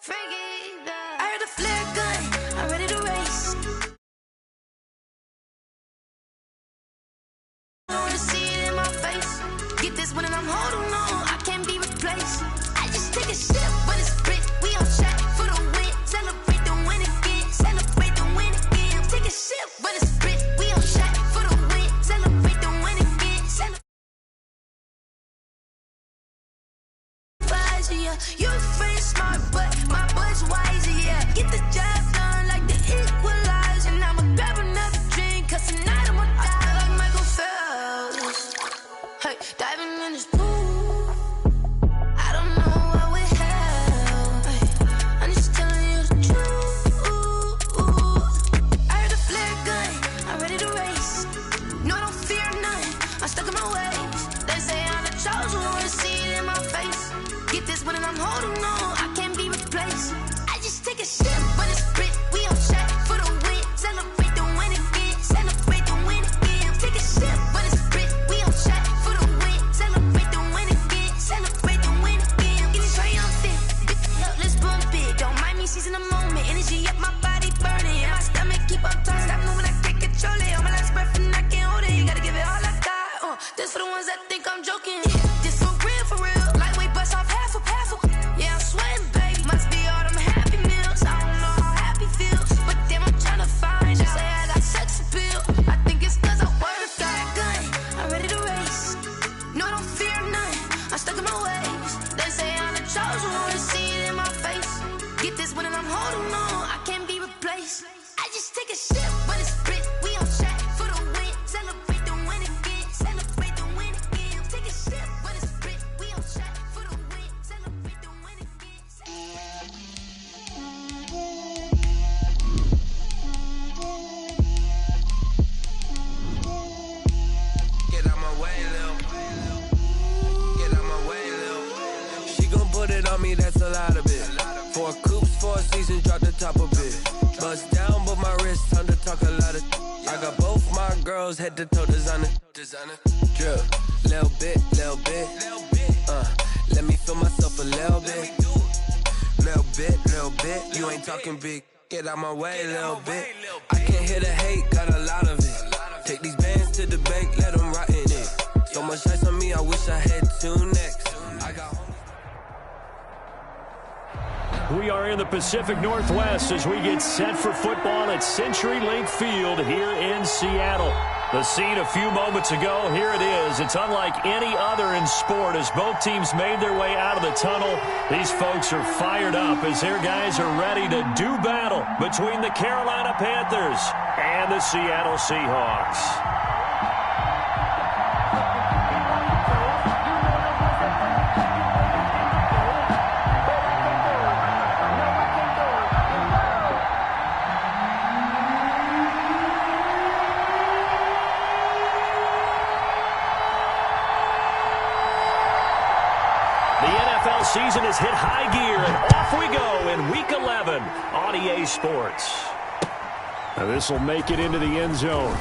I heard a flare gun, I'm ready to race. I wanna see it in my face. Get this one and I'm holding on, I can't be replaced. I just take a sip, but it's spit. We on track for the win. Celebrate the win again. Celebrate the win again. Take a sip, but it's spit. We on track for the win. Celebrate the win again. Celebrate. Yeah. You friend smart, but my butt's wiser, yeah. Get the job done like the equalizer. And I'ma grab another drink, cause tonight I'ma die like Michael Phelps. Hey, diving in this pool, I don't know what we have. Hey, I'm just telling you the truth. I heard a flare gun, I'm ready to race. No, I don't fear none, I'm stuck in my ways. They say I'm the chosen one, see it in my face. Get this one and I'm holding on, I can't be replaced. I just take a sip, but it's spit. We on track for the win. Celebrate the win again. Celebrate the win again. Take a sip, but it's spit. We on track for the win. Celebrate the win again. Celebrate the win again. Get it triumphant. Let's bump it. Don't mind me seizing the moment. Energy up, my body burning. My stomach keep up turning. Stop moving, I can't control it. On my last breath and I can't hold it. You gotta give it all I got. This for the ones that think I'm joking. This for real, for real. Lightweight bust off half a half. Yeah, I'm sweating, babe. Must be all them happy meals. I don't know how happy feels, but damn, I'm tryna find. Just say I got sex appeal. I think it's cause I work. Got a gun, I'm ready to race. No, I don't fear none, I'm stuck in my ways. They say I'm the chosen one, see it in my face. Get this one and I'm holding on, I can't be replaced. I just take a sip, but it's spit. We on track for the win. Celebrate the win again. Celebrate the win again. Take a sip, but it's spit. We on track for the win. Celebrate the win again. Get out my way, Lil. Get out my way, Lil. She gon' put it on me, that's a lot of it. 4 coops, 4 seasons, drop the top of it. Bust down, but my wrist, time to talk a lot of. I got both my girls, head to toe designer. Drip, little bit, little bit. Let me feel myself a little bit. Little bit. You ain't talking big. Get out my way, little bit. I can't hear the hate, got a lot of it. Take these bands to the bank, let them rot in it. So much ice on me, I wish I had 2 necks. I got. We are in the Pacific Northwest as we get set for football at CenturyLink Field here in Seattle. The scene a few moments ago, here it is. It's unlike any other in sport as both teams made their way out of the tunnel. These folks are fired up as their guys are ready to do battle between the Carolina Panthers and the Seattle Seahawks. Season is hit high gear, and off we go in Week 11 on EA Sports. Now this will make it into the end zone.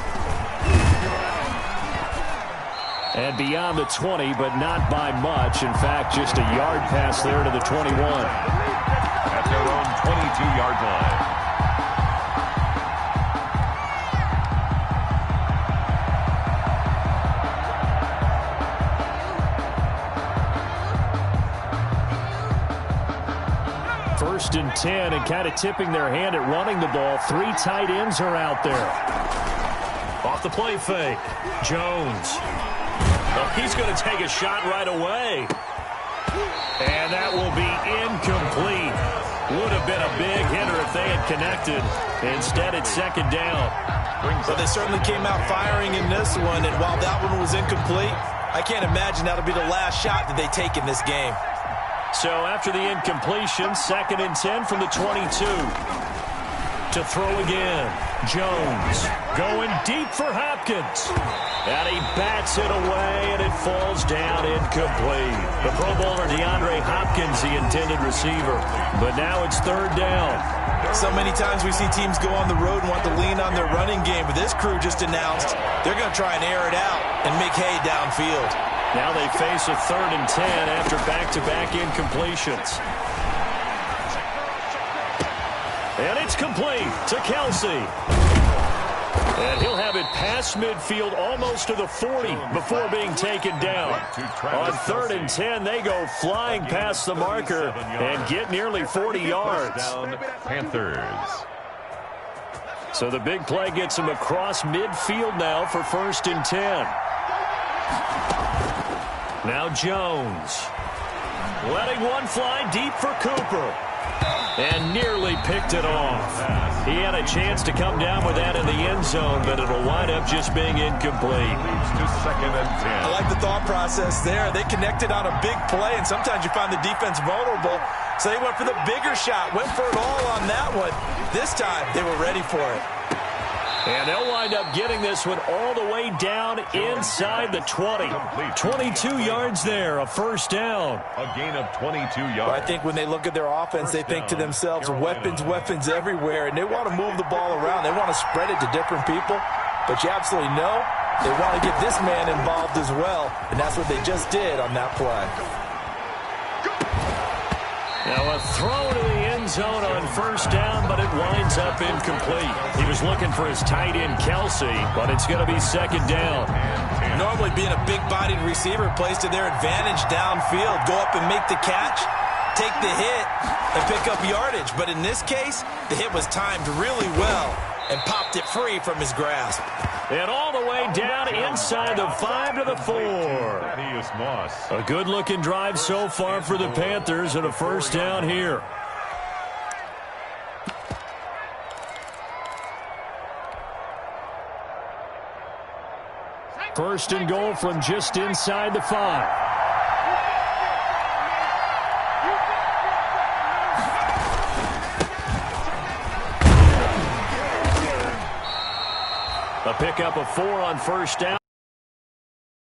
And beyond the 20, but not by much. In fact, just a yard pass there to the 21. At their own 22-yard line. First and 10, and kind of tipping their hand at running the ball. 3 tight ends are out there. Off the play fake. Jones. Oh, he's going to take a shot right away. And that will be incomplete. Would have been a big hitter if they had connected. Instead, it's second down. But they certainly came out firing in this one, and while that one was incomplete, I can't imagine that'll be the last shot that they take in this game. So after the incompletion, second and 10 from the 22. To throw again. Jones going deep for Hopkins. And he bats it away, and it falls down incomplete. The Pro Bowler DeAndre Hopkins, the intended receiver. But now it's third down. So many times we see teams go on the road and want to lean on their running game, but this crew just announced they're going to try and air it out and make hay downfield. Now they face a 3rd and 10 after back-to-back incompletions. And it's complete to Kelsey. And he'll have it past midfield almost to the 40 before being taken down. On 3rd and 10, they go flying past the marker and get nearly 40 yards. Panthers. So the big play gets him across midfield now for 1st and 10. Now Jones. Letting one fly deep for Cooper. And nearly picked it off. He had a chance to come down with that in the end zone, but it'll wind up just being incomplete. To 2nd and 10. I like the thought process there. They connected on a big play, and sometimes you find the defense vulnerable. So they went for the bigger shot, went for it all on that one. This time, they were ready for it. And they'll wind up getting this one all the way down inside the 20. 22 yards there, a 1st down. A gain of 22 yards. Well, I think when they look at their offense, they think to themselves, weapons everywhere, and they want to move the ball around. They want to spread it to different people, but you absolutely know they want to get this man involved as well, and that's what they just did on that play. Now a throw to the end zone on 1st down, but it winds up incomplete. He was looking for his tight end, Kelsey, but it's going to be 2nd down. Normally being a big-bodied receiver plays to their advantage downfield. Go up and make the catch, take the hit, and pick up yardage. But in this case, the hit was timed really well and popped it free from his grasp. And all the way down inside the 5 to the 4. A good-looking drive so far for the Panthers and a 1st down here. First and goal from just inside the 5. A pickup of 4 on 1st down.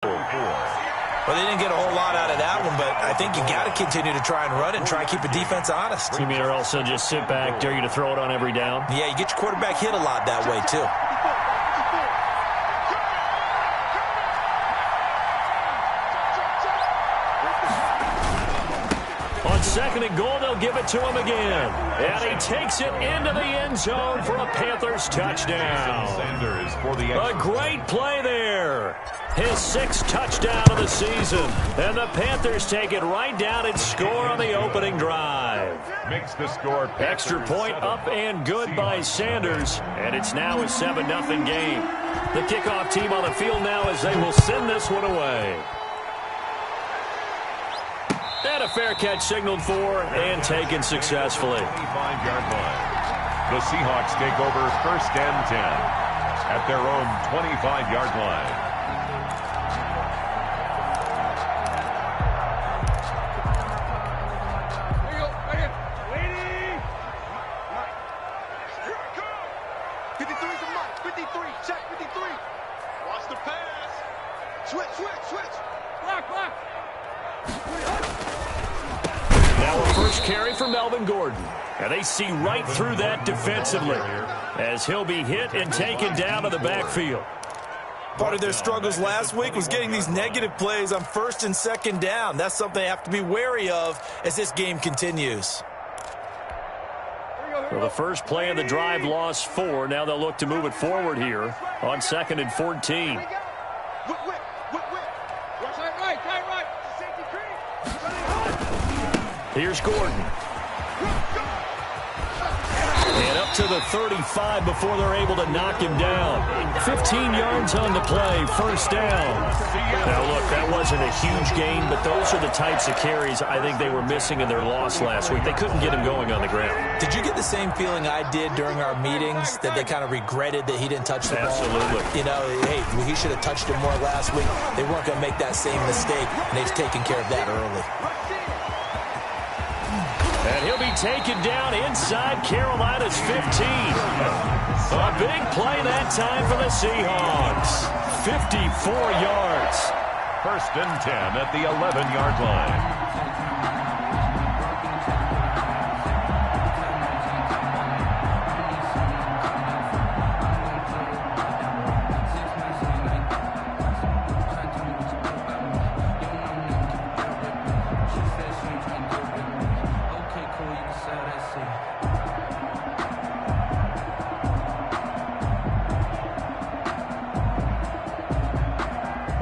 Well, they didn't get a whole lot out of that one, but I think you got to continue to try and run and try and keep the defense honest. You mean or also just sit back, dare you to throw it on every down? Yeah, you get your quarterback hit a lot that way, too. On 2nd and goal, they'll give it to him again. And he takes it into the end zone for a Panthers touchdown. A great play there. His 6th touchdown of the season. And the Panthers take it right down and score on the opening drive. Makes the score. Extra point up and good by Sanders. And it's now a 7-0 game. The kickoff team on the field now as they will send this one away. And a fair catch signaled for and taken successfully. 25-yard line. The Seahawks take over 1st and 10 at their own 25-yard line. Carry for Melvin Gordon. And they see right through that defensively as he'll be hit and taken down to the backfield. Part of their struggles last week was getting these negative plays on 1st and 2nd down. That's something they have to be wary of as this game continues. Well, the first play of the drive lost 4. Now they'll look to move it forward here on 2nd and 14. Here's Gordon. And up to the 35 before they're able to knock him down. 15 yards on the play, 1st down. Now, look, that wasn't a huge gain, but those are the types of carries I think they were missing in their loss last week. They couldn't get him going on the ground. Did you get the same feeling I did during our meetings, that they kind of regretted that he didn't touch the ball? Absolutely. You know, hey, he should have touched it more last week. They weren't going to make that same mistake, and they've taken care of that early. And he'll be taken down inside Carolina's 15. A big play that time for the Seahawks. 54 yards. 1st and 10 at the 11-yard line.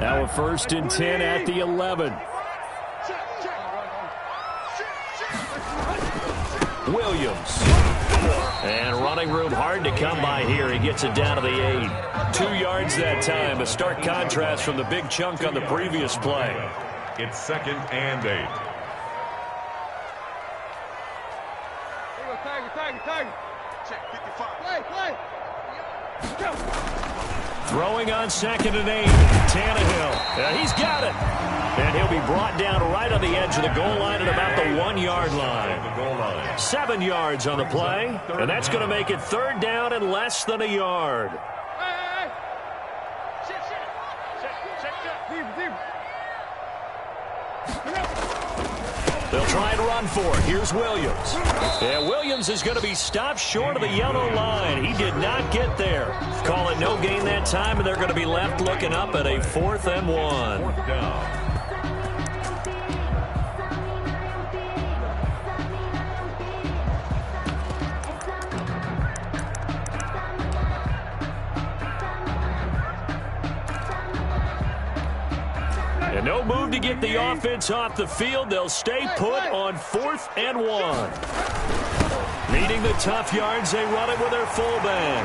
Now a 1st and 10 at the 11. Williams. And running room hard to come by here. He gets it down to the 8. 2 yards that time. A stark contrast from the big chunk on the previous play. It's 2nd and 8. Throwing on 2nd and 8. Tannehill. He's got it. And he'll be brought down right on the edge of the goal line at about the 1-yard line. 7 yards on the play. And that's going to make it 3rd down and less than a yard. They'll try and run for it. Here's Williams. Yeah, Williams is going to be stopped short of the yellow line. He did not get there. Call it no gain that time, and they're going to be left looking up at a 4th and 1. 4th down. And no move to get the offense off the field. They'll stay put on 4th and 1. Needing the tough yards, they run it with their fullback.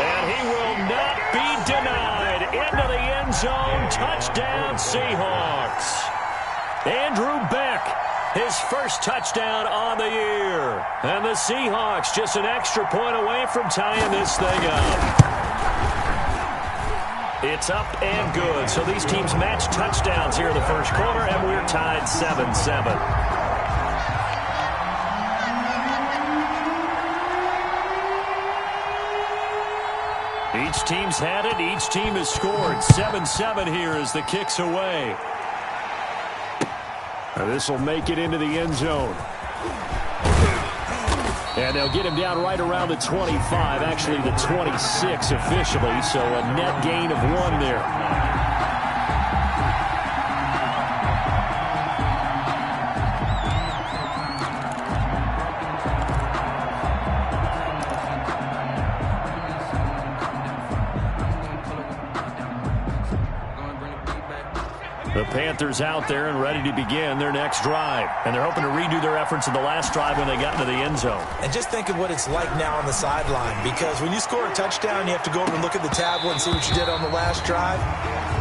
And he will not be denied. Into the end zone. Touchdown, Seahawks. Andrew Beck, his first touchdown on the year. And the Seahawks just an extra point away from tying this thing up. It's up and good. So these teams match touchdowns here in the first quarter, and we're tied 7-7. Each team's had it. Each team has scored. 7-7 here as the kick's away. This will make it into the end zone. And they'll get him down right around the 25, actually the 26 officially, so a net gain of 1 there. The Panthers out there and ready to begin their next drive. And they're hoping to redo their efforts in the last drive when they got into the end zone. And just think of what it's like now on the sideline, because when you score a touchdown, you have to go over and look at the tablet and see what you did on the last drive.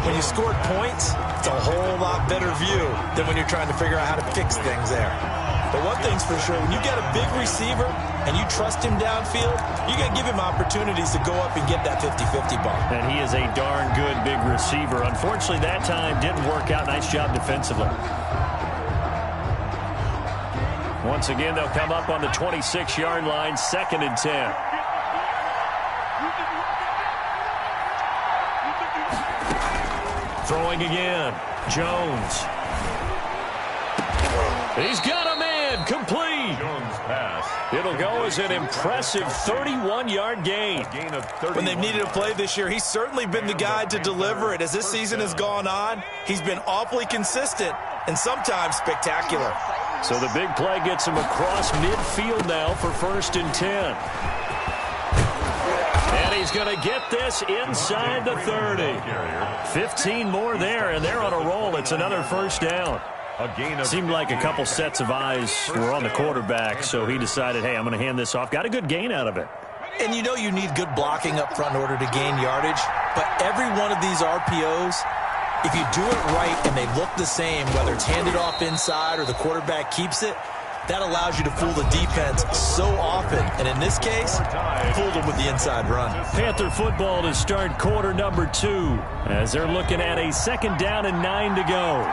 When you scored points, it's a whole lot better view than when you're trying to figure out how to fix things there. But one thing's for sure, when you get a big receiver and you trust him downfield, you got to give him opportunities to go up and get that 50-50 ball. And he is a darn good big receiver. Unfortunately, that time didn't work out. Nice job defensively. Once again, they'll come up on the 26-yard line, 2nd and 10. Throwing again. Jones. He's got a man. Complete. Jones pass. It'll go as an impressive 31-yard gain. Gain of 31. When they've needed a play this year, he's certainly been the guy to deliver it. As this season has gone on, he's been awfully consistent and sometimes spectacular. So the big play gets him across midfield now for 1st and 10. And he's going to get this inside the 30. 15 more there, and they're on a roll. It's another 1st down. Seemed like a couple sets of eyes were on the quarterback, so he decided, hey, I'm going to hand this off. Got a good gain out of it. And you know you need good blocking up front in order to gain yardage, but every one of these RPOs, if you do it right and they look the same, whether it's handed off inside or the quarterback keeps it, that allows you to fool the defense so often. And in this case, fooled them with the inside run. Panther football to start quarter number 2 as they're looking at a 2nd down and 9 to go.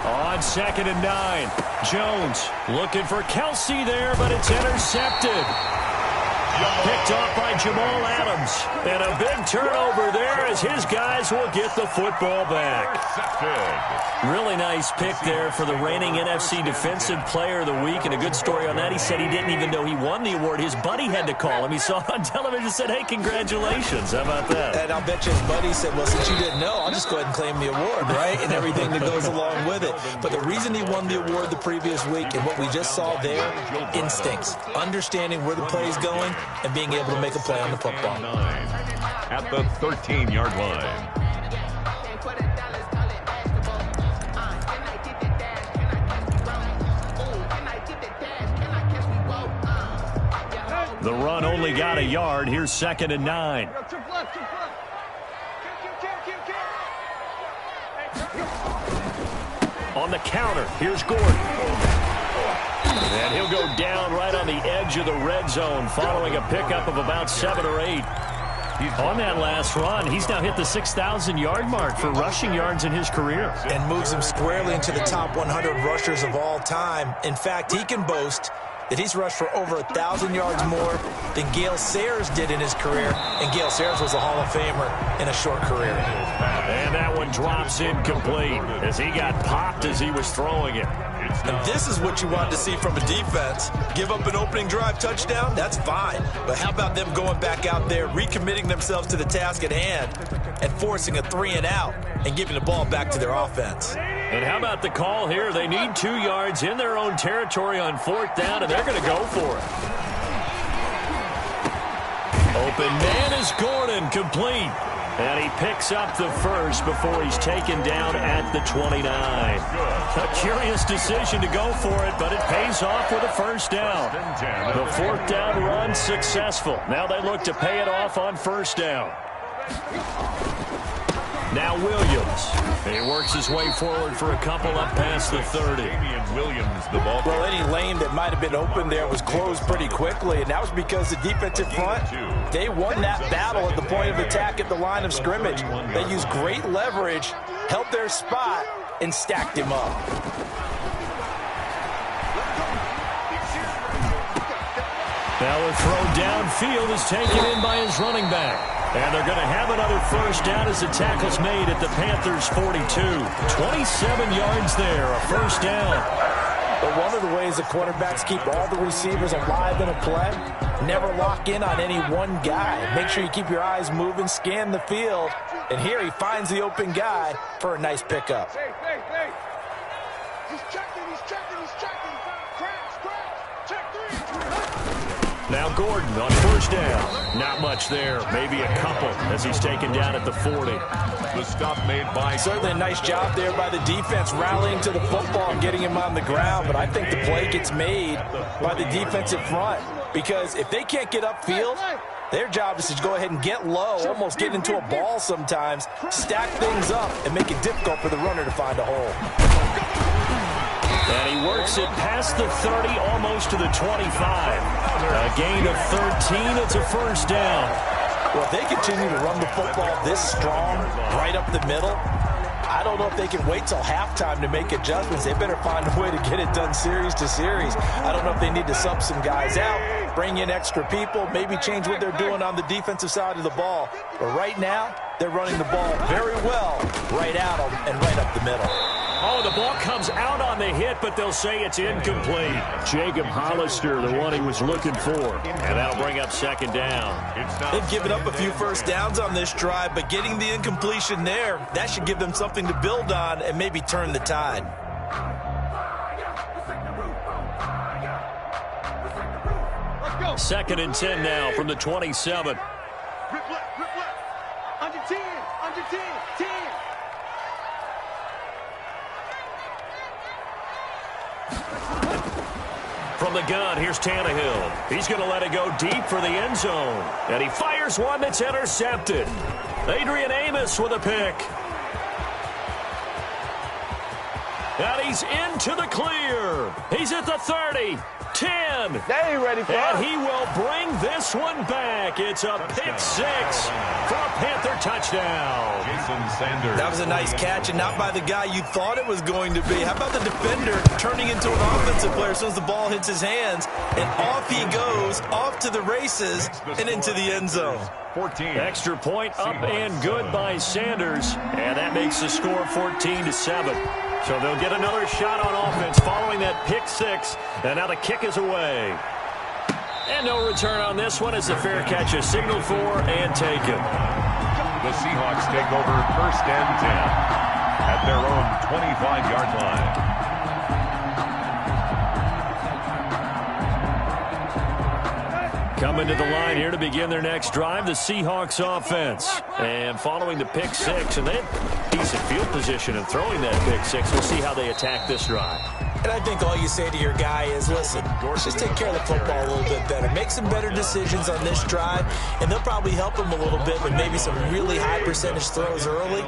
On 2nd and 9, Jones looking for Kelsey there, but it's intercepted. Picked off by Jamal Adams. And a big turnover there as his guys will get the football back. Really nice pick there for the reigning NFC Defensive Player of the Week. And a good story on that. He said he didn't even know he won the award. His buddy had to call him. He saw it on television and said, hey, congratulations. How about that? And I'll bet you his buddy said, well, since you didn't know, I'll just go ahead and claim the award, right? And everything that goes along with it. But the reason he won the award the previous week and what we just saw there, instincts, understanding where the play is going, and being able to make a play play on the football. 9 at the 13-yard line. The run only got a yard. Here's 2nd and 9. On the counter, here's Gordon. And he'll go down right on the edge of the red zone following a pickup of about 7 or 8. On that last run, he's now hit the 6,000-yard mark for rushing yards in his career. And moves him squarely into the top 100 rushers of all time. In fact, he can boast that he's rushed for over 1,000 yards more than Gale Sayers did in his career. And Gale Sayers was a Hall of Famer in a short career. And that one drops incomplete as he got popped as he was throwing it. And this is what you want to see from a defense. Give up an opening drive touchdown, that's fine. But how about them going back out there, recommitting themselves to the task at hand, and forcing a 3-and-out and giving the ball back to their offense? And how about the call here? They need 2 yards in their own territory on 4th down, and they're going to go for it. Open man is Gordon, complete. And he picks up the first before he's taken down at the 29. A curious decision to go for it, but it pays off with a 1st down. The 4th down run successful. Now they look to pay it off on 1st down. Now Williams. He works his way forward for a couple up past the 30. Williams, the ball. Well, any lane that might have been open there was closed pretty quickly, and that was because the defensive front, they won that battle at the point of attack at the line of scrimmage. They used great leverage, held their spot, and stacked him up. Now a throw downfield is taken in by his running back. And they're going to have another 1st down as the tackle's made at the Panthers' 42. 27 yards there, a 1st down. But one of the ways the quarterbacks keep all the receivers alive in a play, never lock in on any one guy. Make sure you keep your eyes moving, scan the field. And here he finds the open guy for a nice pickup. Hey. He's checking. Check 3. Now Gordon on 1st down. Not much there. Maybe a couple as he's taken down at the 40. The stop made by... Certainly a nice job there by the defense rallying to the football and getting him on the ground. But I think the play gets made by the defensive front. Because if they can't get upfield, their job is to go ahead and get low, almost get into a ball sometimes, stack things up, and make it difficult for the runner to find a hole. And he works it past the 30, almost to the 25. A gain of 13, it's a 1st down. Well, if they continue to run the football this strong, right up the middle, I don't know if they can wait till halftime to make adjustments. They better find a way to get it done series to series. I don't know if they need to sub some guys out, bring in extra people, maybe change what they're doing on the defensive side of the ball. But right now, they're running the ball very well right at them and right up the middle. Oh, the ball comes out on the hit, but they'll say it's incomplete. Jacob Hollister, the one he was looking for. And that'll bring up 2nd down. They've given up a few 1st downs on this drive, but getting the incompletion there, that should give them something to build on and maybe turn the tide. Let's go. 2nd and 10 now from the 27. Rip left. Under 10. 10. From the gun, here's Tannehill. He's going to let it go deep for the end zone. And he fires one that's intercepted. Adrian Amos with a pick. And he's into the clear. He's at the 30. 10. They ain't ready for And us. he will bring this one back. It's a pick 6 for a Panther touchdown. Jason Sanders. That was a nice catch, and not by the guy you thought it was going to be. How about the defender turning into an offensive player as soon as the ball hits his hands, and off he goes, off to the races, and into the end zone. 14. Extra point up and good by Sanders. And that makes the score 14-7. So they'll get another shot on offense following that pick 6. And now the kick is away. And no return on this one as the fair catch is signaled for and taken. The Seahawks take over 1st and 10 at their own 25-yard line. Coming to the line here to begin their next drive, the Seahawks offense. And following the pick six, and they had decent field position and throwing that pick six. We'll see how they attack this drive. And I think all you say to your guy is, listen, just take care of the football a little bit better. Make some better decisions on this drive, and they'll probably help him a little bit with maybe some really high percentage throws early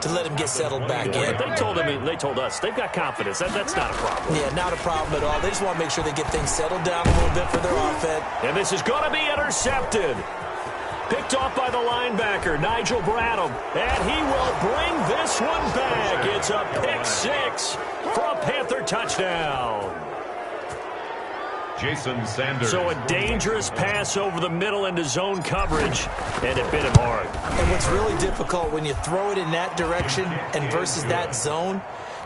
to let him get settled back in. They told us they've got confidence. That's not a problem. Yeah, not a problem at all. They just want to make sure they get things settled down a little bit for their offense. And this is going to be intercepted. Picked off by the linebacker, Nigel Bradham. And he will bring this one back. It's a pick six for a Panther touchdown. Jason Sanders. So a dangerous pass over the middle into zone coverage, and it bit him hard. And what's really difficult when you throw it in that direction and versus that zone,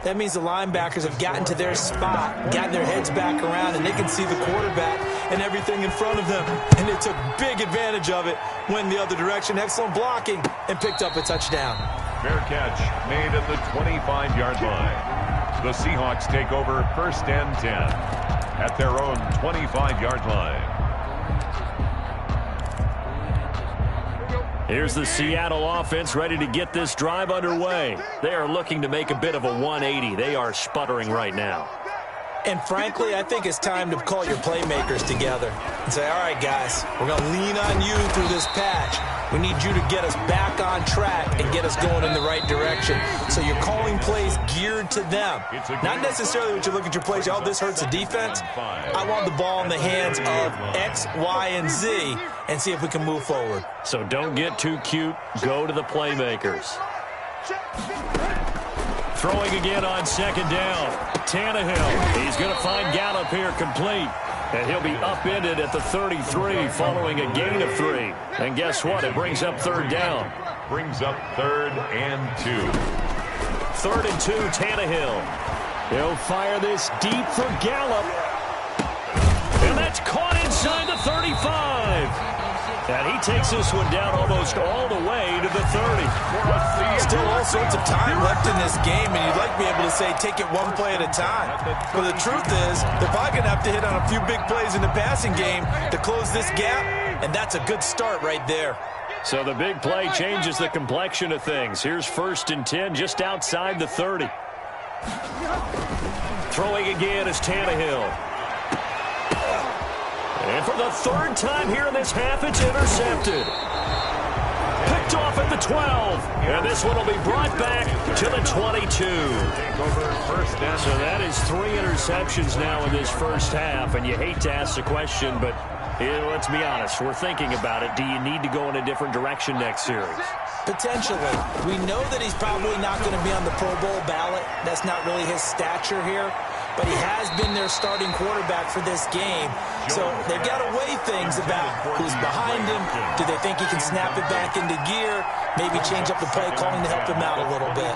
that means the linebackers have gotten to their spot, gotten their heads back around, and they can see the quarterback and everything in front of them. And they took big advantage of it, went the other direction, excellent blocking, and picked up a touchdown. Fair catch made at the 25-yard line. The Seahawks take over 1st and 10 at their own 25-yard line. Here's the Seattle offense ready to get this drive underway. They are looking to make a bit of a 180. They are sputtering right now. And frankly, I think it's time to call your playmakers together and say, all right, guys, we're going to lean on you through this patch. We need you to get us back on track and get us going in the right direction. So you're calling plays geared to them. Not necessarily what you look at your plays, oh, this hurts the defense. I want the ball in the hands of X, Y, and Z and see if we can move forward. So don't get too cute. Go to the playmakers. Throwing again on 2nd down. Tannehill. He's going to find Gallup here complete. And he'll be upended at the 33 following a gain of 3. And guess what? It brings up 3rd down. Brings up 3rd and 2. 3rd and 2, Tannehill. He'll fire this deep for Gallup. And that's caught inside the 35. And he takes this one down almost all the way to the 30. Still all sorts of time left in this game, and you'd like to be able to say take it one play at a time. But the truth is, they're probably going to have to hit on a few big plays in the passing game to close this gap, and that's a good start right there. So the big play changes the complexion of things. Here's 1st and 10 just outside the 30. Throwing again is Tannehill. And for the 3rd time here in this half, it's intercepted. Picked off at the 12. And this one will be brought back to the 22. So that is 3 interceptions now in this first half. And you hate to ask the question, but let's be honest. We're thinking about it. Do you need to go in a different direction next series? Potentially. We know that he's probably not going to be on the Pro Bowl ballot. That's not really his stature here. But he has been their starting quarterback for this game. So they've got to weigh things about who's behind him. Do they think he can snap it back into gear? Maybe change up the play calling to help him out a little bit.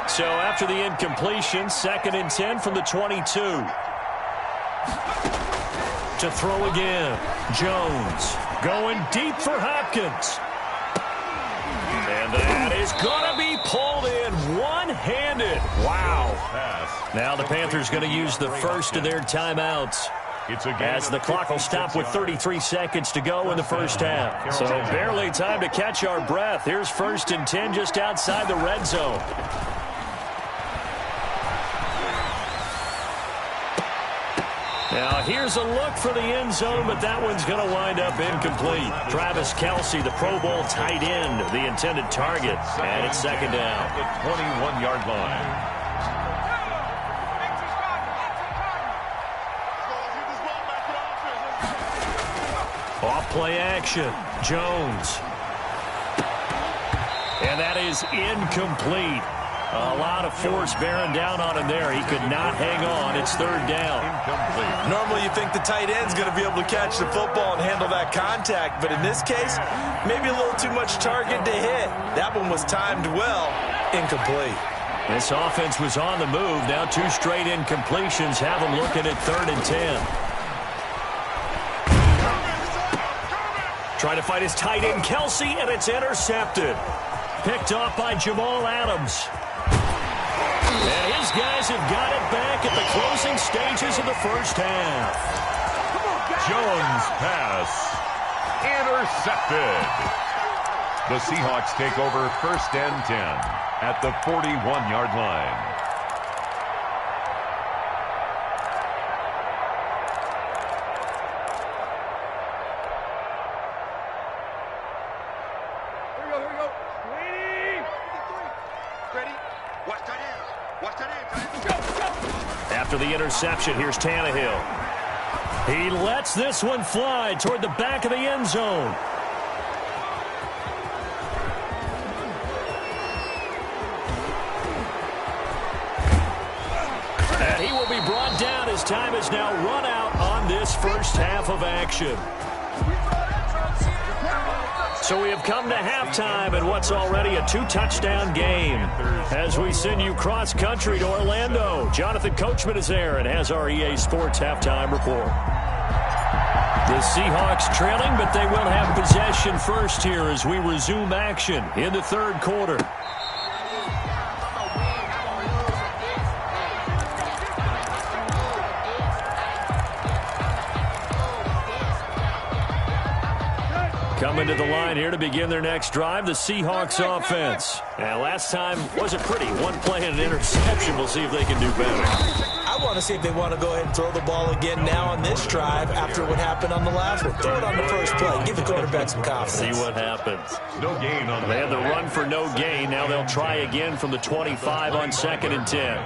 So after the incompletion, 2nd and 10 from the 22. To throw again. Jones going deep for Hopkins. And that is going to be pulled in one-handed. Wow. Now the Panthers going to use the first of their timeouts as the clock will stop with 33 seconds to go in the first half. So barely time to catch our breath. Here's 1st and 10 just outside the red zone. Now, here's a look for the end zone, but that one's going to wind up incomplete. Travis Kelce, the Pro Bowl tight end, the intended target, and it's 2nd down. The 21-yard line. Off play action, Jones. And that is incomplete. A lot of force bearing down on him there. He could not hang on. It's 3rd down. Normally you think the tight end's going to be able to catch the football and handle that contact, but in this case, maybe a little too much target to hit. That one was timed well. Incomplete. This offense was on the move. Now 2 straight incompletions have them looking at 3rd and 10. Trying to fight his tight end, Kelce, and it's intercepted. Picked off by Jamal Adams. And his guys have got it back at the closing stages of the first half. Jones' pass. Intercepted. The Seahawks take over 1st and 10 at the 41-yard line. After the interception, here's Tannehill. He lets this one fly toward the back of the end zone. And he will be brought down as time is now run out on this first half of action. So we have come to halftime in what's already a 2-touchdown game. As we send you cross-country to Orlando, Jonathan Coachman is there and has our EA Sports halftime report. The Seahawks trailing, but they will have possession first here as we resume action in the third quarter. Coming to the line here to begin their next drive, the Seahawks offense. And last time wasn't pretty. One play and an interception. We'll see if they can do better. I want to see if they want to go ahead and throw the ball again now on this drive after what happened on the last one. Throw it on the first play. Give the quarterback some confidence. See what happens. No gain on They had the run for no gain. Now they'll try again from the 25 on 2nd and 10.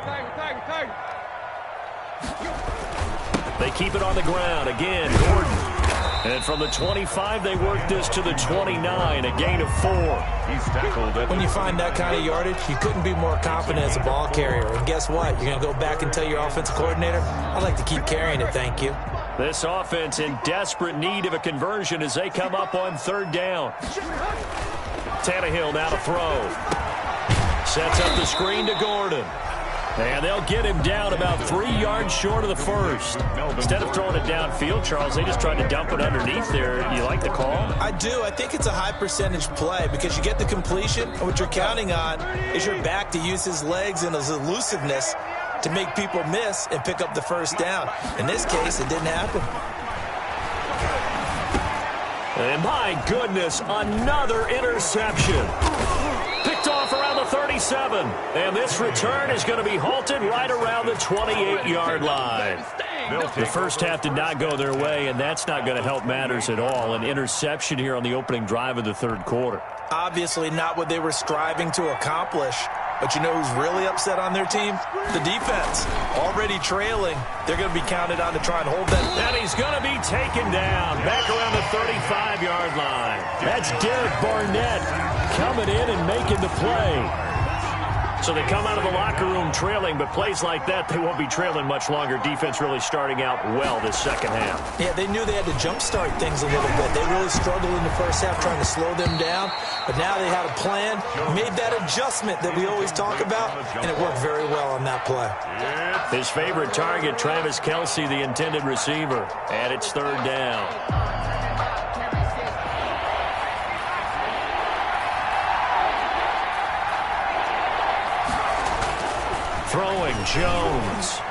They keep it on the ground. Again, Gordon. And from the 25, they work this to the 29, a gain of 4. He's tackled it. When you find that kind of yardage, you couldn't be more confident as a ball carrier. And guess what? You're going to go back and tell your offensive coordinator, I'd like to keep carrying it, thank you. This offense in desperate need of a conversion as they come up on 3rd down. Tannehill now to throw. Sets up the screen to Gordon. And they'll get him down about 3 yards short of the first. Instead of throwing it downfield, Charles, they just tried to dump it underneath there. You like the call? I do. I think it's a high percentage play because you get the completion, and what you're counting on is your back to use his legs and his elusiveness to make people miss and pick up the first down. In this case, it didn't happen. And my goodness, another interception. Picked off around the 37. And this return is going to be halted right around the 28-yard line. The first half did not go their way, and that's not going to help matters at all. An interception here on the opening drive of the third quarter. Obviously not what they were striving to accomplish. But you know who's really upset on their team? The defense. Already trailing. They're going to be counted on to try and hold that. And he's going to be taken down back around the 35-yard line. That's Derek Barnett coming in and making the play. So they come out of the locker room trailing, but plays like that, they won't be trailing much longer. Defense really starting out well this second half. Yeah, they knew they had to jumpstart things a little bit. They really struggled in the first half trying to slow them down, but now they had a plan, made that adjustment that we always talk about, and it worked very well on that play. His favorite target, Travis Kelce, the intended receiver, and it's 3rd down. Throwing Jones.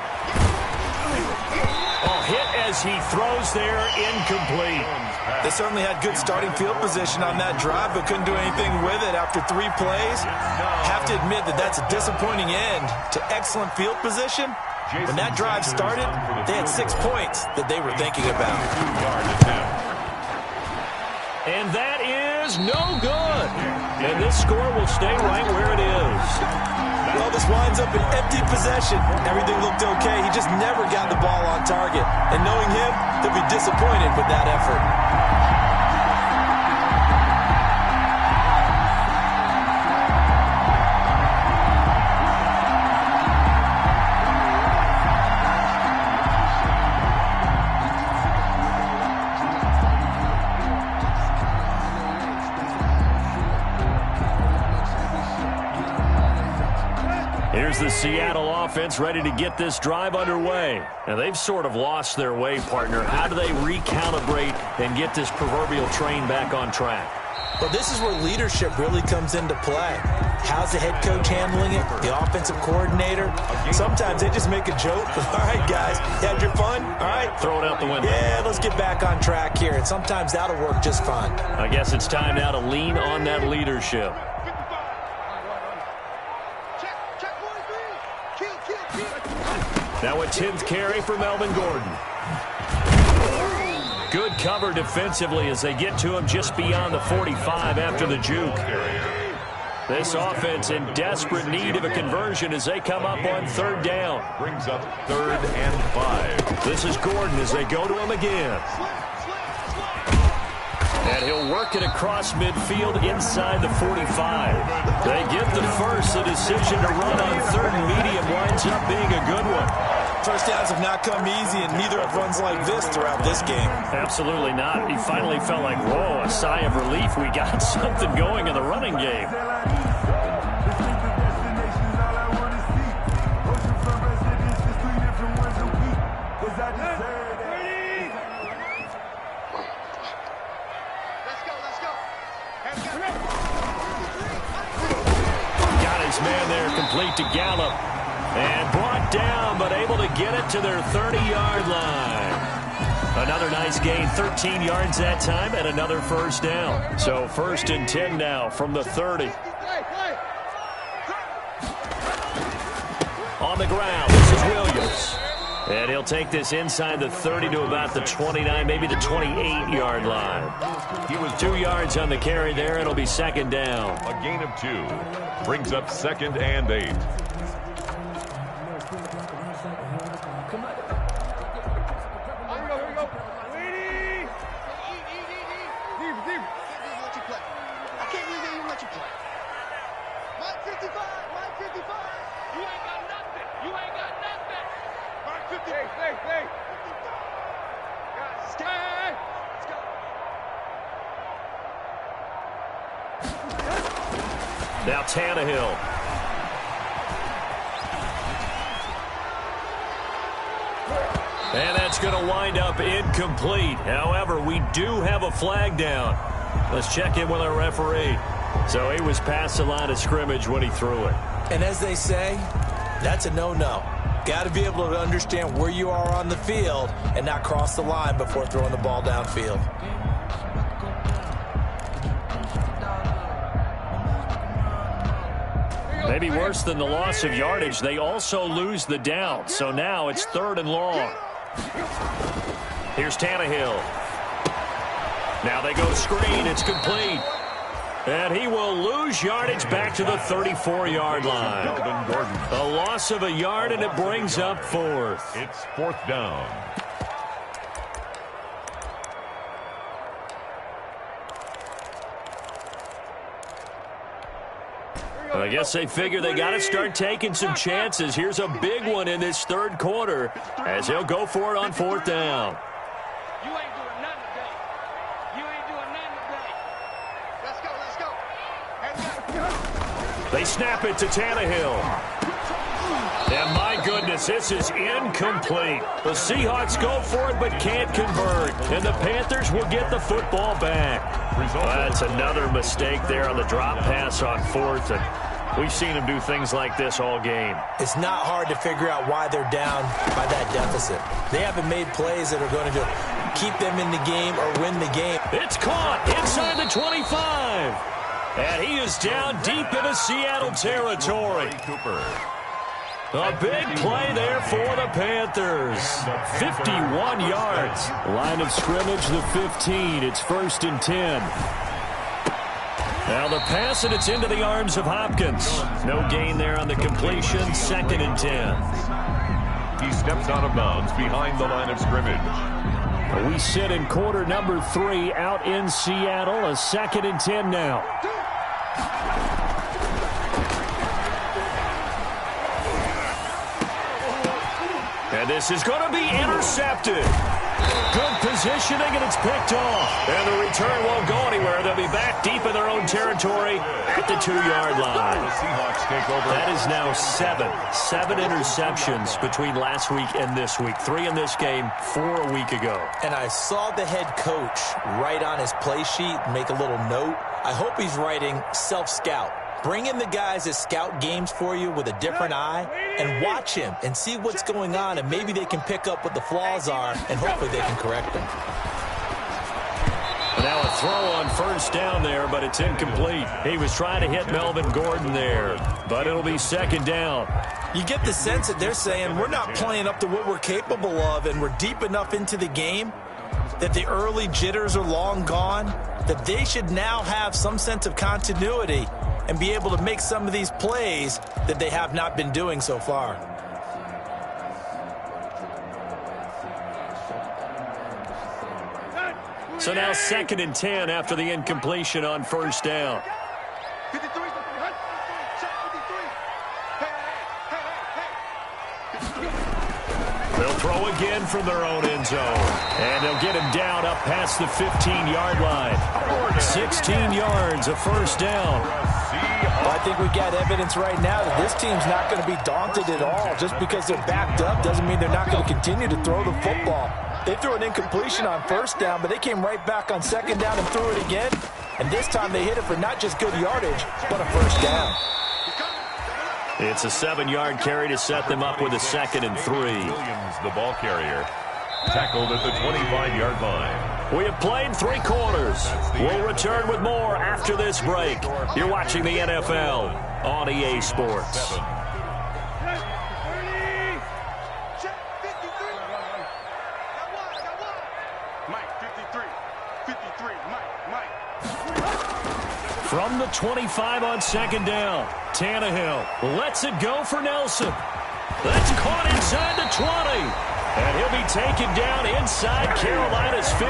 Oh, hit as he throws there, incomplete. They certainly had good starting field position on that drive, but couldn't do anything with it after 3 plays. Have to admit that that's a disappointing end to excellent field position. When that drive started, they had 6 points that they were thinking about. And that is no good. And this score will stay right where it is. Well, this winds up an empty possession. Everything looked okay. He just never got the ball on target. And knowing him, they'll be disappointed with that effort. Here's the Seattle offense ready to get this drive underway. Now, they've sort of lost their way, partner. How do they recalibrate and get this proverbial train back on track? Well, this is where leadership really comes into play. How's the head coach handling it? The offensive coordinator? Sometimes they just make a joke. All right, guys, you had your fun? All right. Throw it out the window. Yeah, let's get back on track here. And sometimes that'll work just fine. I guess it's time now to lean on that leadership. Now a 10th carry for Melvin Gordon. Good cover defensively as they get to him just beyond the 45 after the juke. This offense in desperate need of a conversion as they come up on 3rd down. Brings up 3rd and 5. This is Gordon as they go to him again. And he'll work it across midfield inside the 45. They get the first. The decision to run on 3rd and medium winds up being a good one. First downs have not come easy, and neither have runs like this throughout this game. Absolutely not. He finally felt like, whoa, a sigh of relief. We got something going in the running game. Got his man there, complete to Gallup. And brought down, but able to get it to their 30-yard line. Another nice gain, 13 yards that time, and another first down. So 1st and 10 now from the 30. On the ground, this is Williams. And he'll take this inside the 30 to about the 29, maybe the 28-yard line. He was 2 yards on the carry there. It'll be 2nd down. A gain of 2. Brings up 2nd and 8. Now Tannehill. And that's going to wind up incomplete. However, we do have a flag down. Let's check in with our referee. So he was past the line of scrimmage when he threw it. And as they say, that's a no-no. Got to be able to understand where you are on the field and not cross the line before throwing the ball downfield. Maybe worse than the loss of yardage, they also lose the down. So now it's 3rd and long. Here's Tannehill. Now they go screen. It's complete. And he will lose yardage back to the 34-yard line. A loss of a yard, and it brings up 4th. It's 4th down. I guess they figure they got to start taking some chances. Here's a big one in this 3rd quarter as he'll go for it on 4th down. You ain't doing nothing today. You ain't doing nothing today. Let's go, let's go. They snap it to Tannehill. And my goodness, this is incomplete. The Seahawks go for it but can't convert. And the Panthers will get the football back. That's another mistake there on the drop pass on 4th. And we've seen them do things like this all game. It's not hard to figure out why they're down by that deficit. They haven't made plays that are going to keep them in the game or win the game. It's caught inside the 25. And he is down deep into Seattle territory. Cooper. A big play there for the Panthers. 51 yards. Line of scrimmage, the 15. It's 1st and 10. Now the pass, and it's into the arms of Hopkins. No gain there on the completion. 2nd and 10. He steps out of bounds behind the line of scrimmage. We sit in quarter number 3 out in Seattle. A 2nd and 10 now. And this is going to be intercepted. Good positioning, and it's picked off. And the return won't go anywhere. They'll be back deep in their own territory at the 2-yard line. The Seahawks take over. That is now 7 interceptions between last week and this week. 3 in this game, 4 a week ago. And I saw the head coach write on his play sheet, make a little note. I hope he's writing self-scout. Bring in the guys that scout games for you with a different eye and watch him and see what's going on, and maybe they can pick up what the flaws are, and hopefully they can correct them. Now a throw on first down there, but it's incomplete. He was trying to hit Melvin Gordon there, but it'll be second down. You get the sense that they're saying we're not playing up to what we're capable of, and we're deep enough into the game that the early jitters are long gone, that they should now have some sense of continuity and be able to make some of these plays that they have not been doing so far. So now 2nd and 10 after the incompletion on first down. 53. They'll throw again from their own end zone. And they'll get him down up past the 15-yard line. 16 yards, a first down. Well, I think we got evidence right now that this team's not going to be daunted at all. Just because they're backed up doesn't mean they're not going to continue to throw the football. They threw an incompletion on first down, but they came right back on second down and threw it again. And this time they hit it for not just good yardage, but a first down. It's a 7-yard carry to set them up with a 2nd and 3. Williams, the ball carrier, tackled at the 25-yard line. We have played 3 quarters. We'll return with more after this break. You're watching the NFL on EA Sports. From the 25 on second down, Tannehill lets it go for Nelson. That's caught inside the 20. And he'll be taken down inside Carolina's 15.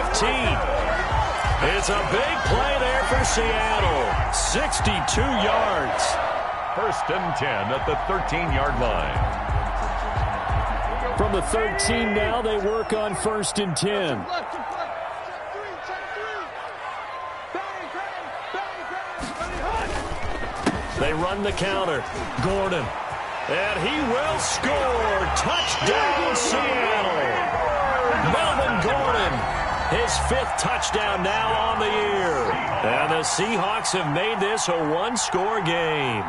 It's a big play there for Seattle. 62 yards. 1st and 10 at the 13-yard line. From the 13 now, they work on 1st and 10. They run the counter. Gordon. And he will score. Touchdown, Seattle. Melvin Gordon. His 5th touchdown now on the year. And the Seahawks have made this a 1-score game.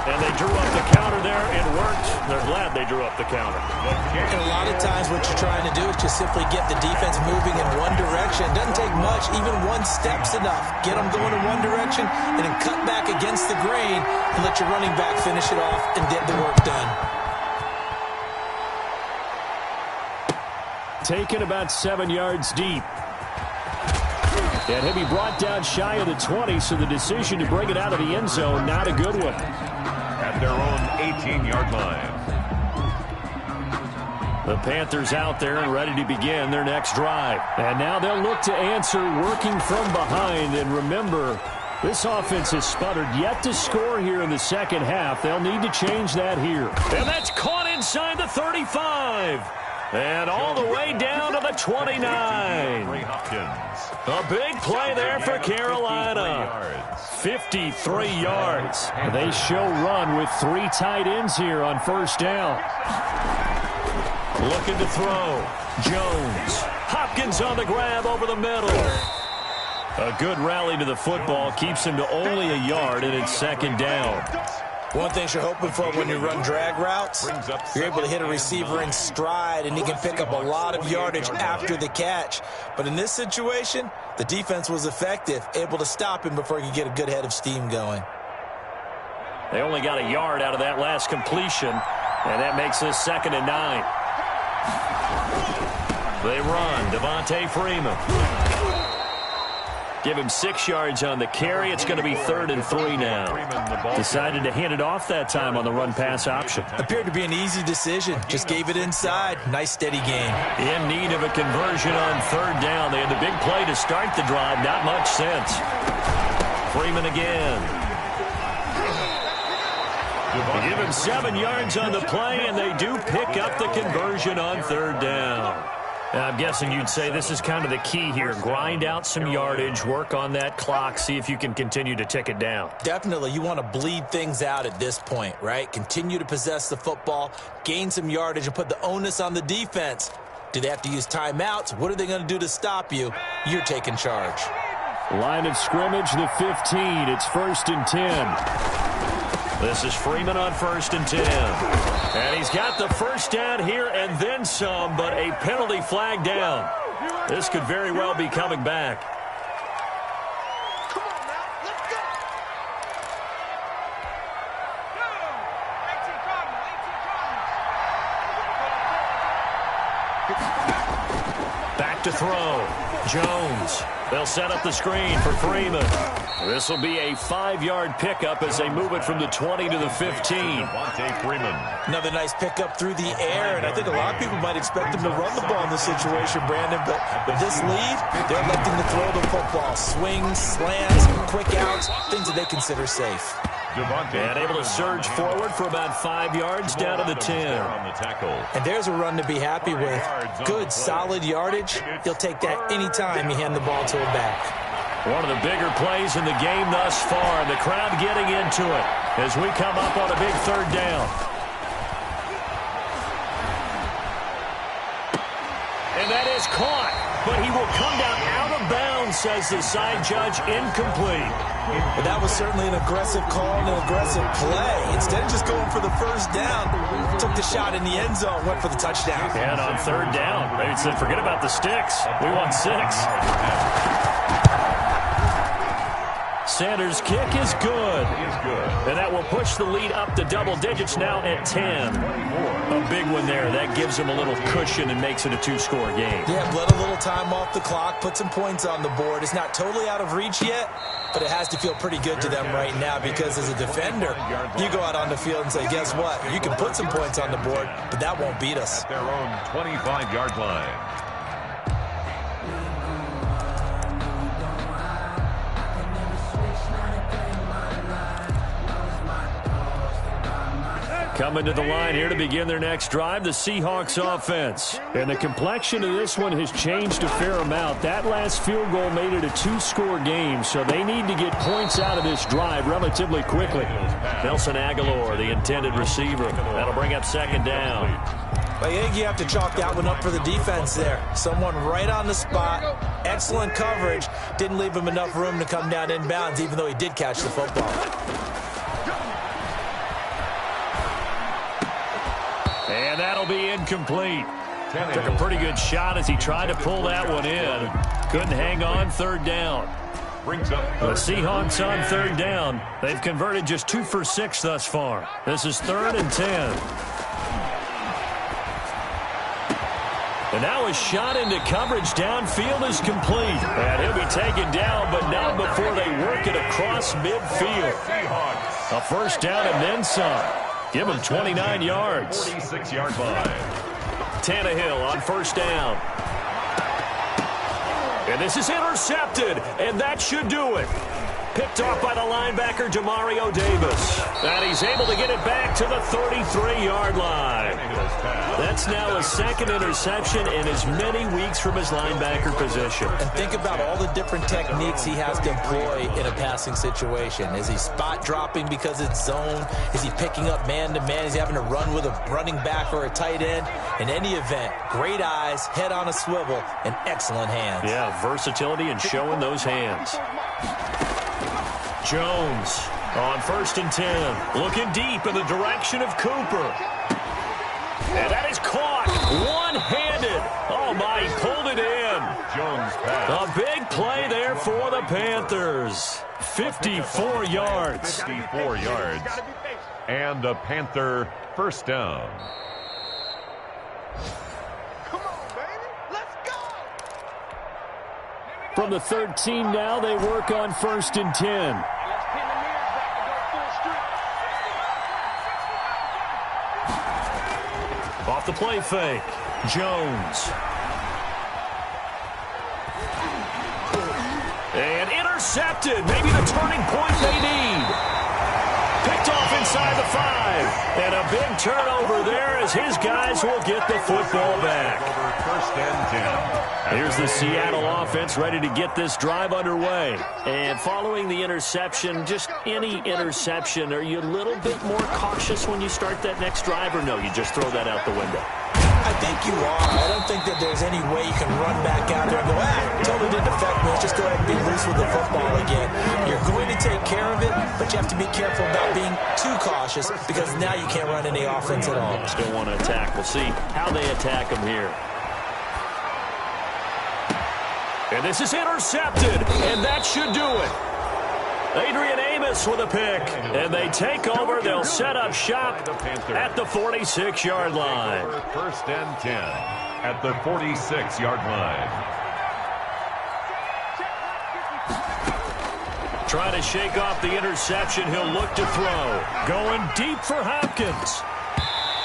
And they drew up the counter there. It worked. They're glad they drew up the counter. And a lot of times what you're trying to do is just simply get the defense moving in one direction. It doesn't take much. Even one step's enough. Get them going in one direction and then cut back against the grain and let your running back finish it off and get the work done. Taken about 7 yards deep. And he'll be brought down shy of the 20, so the decision to bring it out of the end zone, not a good one. At their own 18-yard line. The Panthers out there and ready to begin their next drive. And now they'll look to answer working from behind. And remember, this offense has sputtered yet to score here in the second half. They'll need to change that here. And that's caught inside the 35. And all the way down to the 29. A big play there for Carolina. 53 yards. They show run with 3 tight ends here on first down. Looking to throw. Jones. Hopkins on the grab over the middle. A good rally to the football keeps him to only a yard, and it's second down. One thing you're hoping for when you run drag routes, you're able to hit a receiver in stride, and he can pick up a lot of yardage after the catch. But in this situation, the defense was effective, able to stop him before he could get a good head of steam going. They only got a yard out of that last completion, and that makes this 2nd and 9. They run. Devontae Freeman. Give him 6 yards on the carry. It's going to be 3rd and 3 now. Decided to hand it off that time on the run-pass option. Appeared to be an easy decision. Just gave it inside. Nice, steady game. In need of a conversion on 3rd down. They had the big play to start the drive. Not much sense. Freeman again. They give him 7 yards on the play, and they do pick up the conversion on 3rd down. I'm guessing you'd say this is kind of the key here. Grind out some yardage, work on that clock, see if you can continue to tick it down. Definitely. You want to bleed things out at this point, right? Continue to possess the football, gain some yardage, and put the onus on the defense. Do they have to use timeouts? What are they going to do to stop you? You're taking charge. Line of scrimmage, the 15. It's 1st and 10. This is Freeman on 1st and 10. And he's got the first down here and then some, but a penalty flag down. This could very well be coming back. Come on now, let's go. Go. 18 Cardinals. Back to throw. Jones. They'll set up the screen for Freeman. This will be a 5-yard pickup as they move it from the 20 to the 15. Freeman. Another nice pickup through the air, and I think a lot of people might expect him to run the ball in this situation, Brandon, but with this lead, they're electing to throw the football. Swings, slants, quick outs, things that they consider safe. And able to surge forward for about 5 yards down to the 10. And there's a run to be happy with. Good, solid yardage. He'll take that anytime you hand the ball to him back. One of the bigger plays in the game thus far, and the crowd getting into it as we come up on a big 3rd down. And that is caught, but he will come down out of bounds, says the side judge, incomplete. But that was certainly an aggressive call and an aggressive play. Instead of just going for the first down, took the shot in the end zone, went for the touchdown. And on 3rd down, they said, forget about the sticks. We want 6. Sanders' kick is good. And that will push the lead up to double digits now at 10. A big one there. That gives them a little cushion and makes it a 2-score game. Yeah, bled a little time off the clock, put some points on the board. It's not totally out of reach yet, but it has to feel pretty good to them right now because as a defender, you go out on the field and say, guess what? You can put some points on the board, but that won't beat us. At their own 25-yard line. Coming to the line here to begin their next drive, the Seahawks offense. And the complexion of this one has changed a fair amount. That last field goal made it a 2-score game, so they need to get points out of this drive relatively quickly. Nelson Aguilar, the intended receiver. That'll bring up 2nd down. I think you have to chalk that one up for the defense there. Someone right on the spot. Excellent coverage. Didn't leave him enough room to come down inbounds, even though he did catch the football. And that'll be incomplete. Took a pretty good shot as he tried to pull that one in. Couldn't hang on 3rd down. The Seahawks on 3rd down. They've converted just 2 for 6 thus far. This is 3rd and 10. And now a shot into coverage downfield is complete. And he'll be taken down, but not before they work it across midfield. A 1st down and then some. Give him 29 yards. 46-yard line. Tannehill on 1st down. And this is intercepted, and that should do it. Picked off by the linebacker, Demario Davis. And he's able to get it back to the 33-yard line. That's now his 2nd interception in as many weeks from his linebacker position. And think about all the different techniques he has to employ in a passing situation. Is he spot dropping because it's zone? Is he picking up man-to-man? Is he having to run with a running back or a tight end? In any event, great eyes, head on a swivel, and excellent hands. Yeah, versatility and showing those hands. Jones on 1st and 10. Looking deep in the direction of Cooper. And that is caught. One-handed. Oh, my, he pulled it in. Jones pass. A big play there for the Panthers. 54 yards. 54 yards. And a Panther 1st down. Come on, baby. Let's go. From the 13 now, they work on 1st and 10. Off the play fake. Jones. And intercepted. Maybe the turning point they need. Picked off inside the 5. And a big turnover there as his guys will get the football back. 1st and 10. Here's the Seattle offense ready to get this drive underway. And following the interception, just any interception, are you a little bit more cautious when you start that next drive, or no, you just throw that out the window? I think you are. I don't think that there's any way you can run back out there and go, totally didn't affect me. Let's just go ahead and be loose with the football again. You're going to take care of it, but you have to be careful about being too cautious because now you can't run any offense at all. Still want to attack. We'll see how they attack him here. And this is intercepted, and that should do it. Adrian Amos with a pick, and they take over. They'll set up shop at the 46-yard line. First and 10 at the 46-yard line. Trying to shake off the interception. He'll look to throw. Going deep for Hopkins.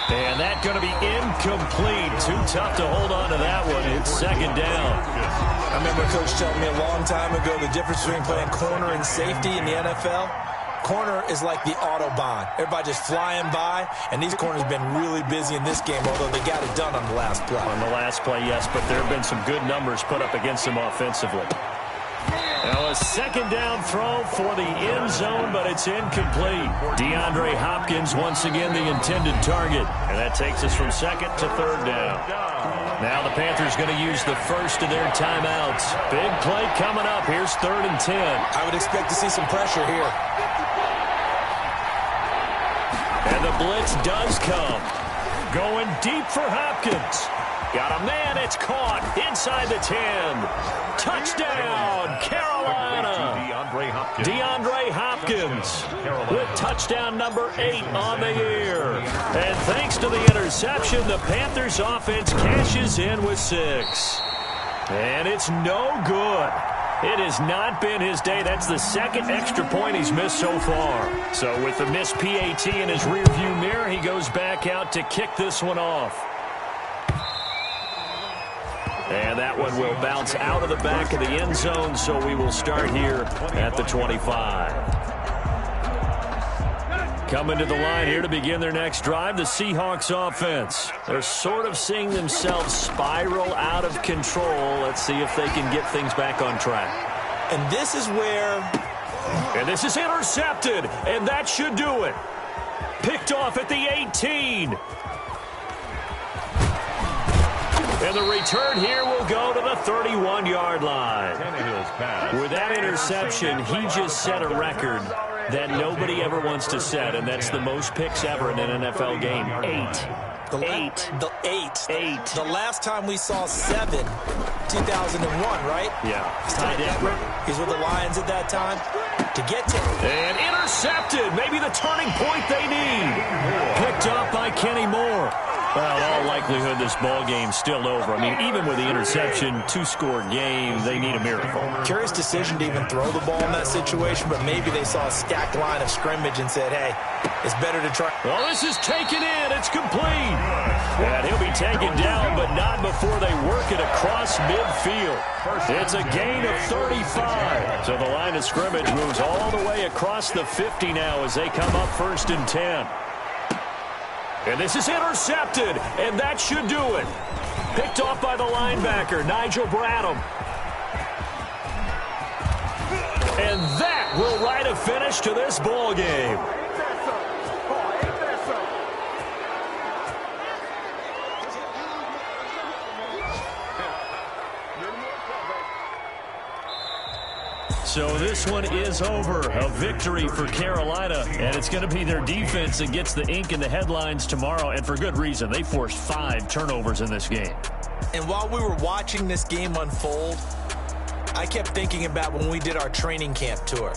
And that's going to be incomplete. Too tough to hold on to that one. It's second down. I remember Coach telling me a long time ago the difference between playing corner and safety in the NFL. Corner is like the Autobahn. Everybody just flying by, and these corners have been really busy in this game, although they got it done on the last play. On the last play, yes, but there have been some good numbers put up against them offensively. Now a second down throw for the end zone, but it's incomplete. DeAndre Hopkins once again the intended target, and that takes us from second to third down. Now the Panthers going to use the first of their timeouts. Big play coming up. Here's 3rd and 10. I would expect to see some pressure here. And the blitz does come. Going deep for Hopkins. Got a man. It's caught inside the 10. Touchdown, Carolina. DeAndre Hopkins with touchdown number 8 on the year. And thanks to the interception, the Panthers offense cashes in with 6. And it's no good. It has not been his day. That's the second extra point he's missed so far. So with the missed PAT in his rearview mirror, he goes back out to kick this one off. And that one will bounce out of the back of the end zone, so we will start here at the 25. Coming to the line here to begin their next drive, the Seahawks offense. They're sort of seeing themselves spiral out of control. Let's see if they can get things back on track. And this is where... And this is intercepted, and that should do it. Picked off at the 18. And the return here will go to the 31-yard line. With that interception, he just set a record that nobody ever wants to set, and that's the most picks ever in an NFL game. 8. Eight. The last time we saw 7, 2001, right? Yeah. Ty Detmer. He's with the Lions at that time. To get to... And intercepted. Maybe the turning point they need. Picked off by Kenny Moore. Well, in all likelihood, this ball game's still over. I mean, even with the interception, 2-score game, they need a miracle. Curious decision to even throw the ball in that situation, but maybe they saw a stacked line of scrimmage and said, hey, it's better to try. Well, this is taken in. It's complete. And he'll be taken down, but not before they work it across midfield. It's a gain of 35. So the line of scrimmage moves all the way across the 50 now as they come up 1st and 10. And this is intercepted, and that should do it. Picked off by the linebacker, Nigel Bradham. And that will write a finish to this ball game. So this one is over. A victory for Carolina, and it's going to be their defense that gets the ink in the headlines tomorrow, and for good reason. They forced 5 turnovers in this game. And while we were watching this game unfold, I kept thinking about when we did our training camp tour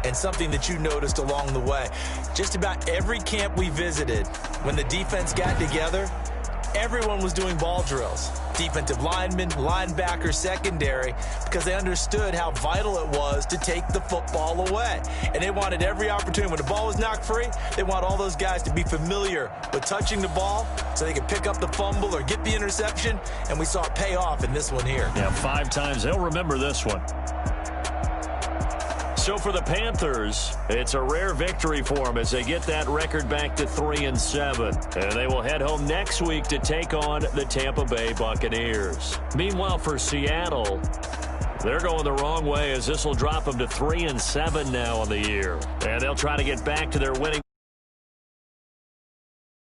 and something that you noticed along the way. Just about every camp we visited, when the defense got together, everyone was doing ball drills. Defensive linemen, linebackers, secondary, because they understood how vital it was to take the football away. And they wanted every opportunity. When the ball was knocked free, they want all those guys to be familiar with touching the ball so they could pick up the fumble or get the interception. And we saw it pay off in this one here. Yeah, 5 times. They'll remember this one. So for the Panthers, it's a rare victory for them as they get that record back to 3-7. And they will head home next week to take on the Tampa Bay Buccaneers. Meanwhile, for Seattle, they're going the wrong way as this will drop them to 3-7 now on the year. And they'll try to get back to their winning